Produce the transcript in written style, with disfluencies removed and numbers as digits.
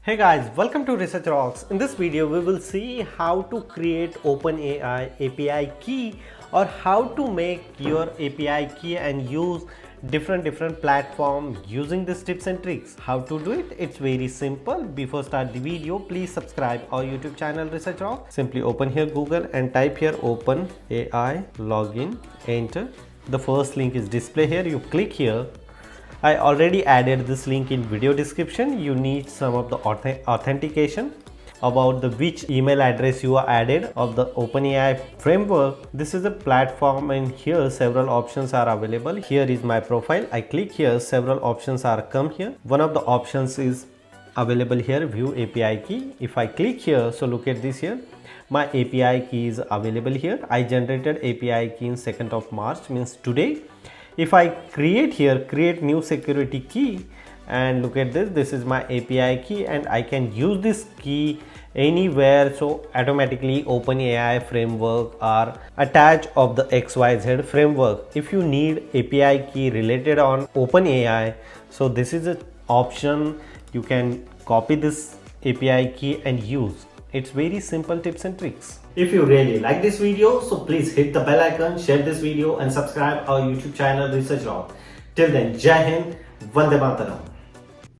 Hey guys, welcome to Research Rocks. In this video, we will see how to create OpenAI API key or how to make your API key and use different platform using these tips and tricks. How to do it? It's very simple. Before start the video, please subscribe our YouTube channel Research Rock. Simply open here Google and type here OpenAI login, enter. The first link is display here. You click here. I already added this link in video description. You need some of the authentication about the which email address you are added of the OpenAI framework. This is a platform and here several options are available. Here is my profile. I click here, several options are come here. One of the options is available here, view API key. If I click here, so look at this here. My API key is available here. I generated API key in 2nd of March, means today. If I create here, create new security key, and look at this is my API key and I can use this key anywhere. So automatically OpenAI framework are attached of the XYZ framework. If you need API key related on OpenAI, so this is an option. You can copy this API key and use. It's very simple tips and tricks. If you really like this video, so please hit the bell icon, share this video and subscribe our YouTube channel Research Rock. Till then, Jai Hind, Vande Mataram.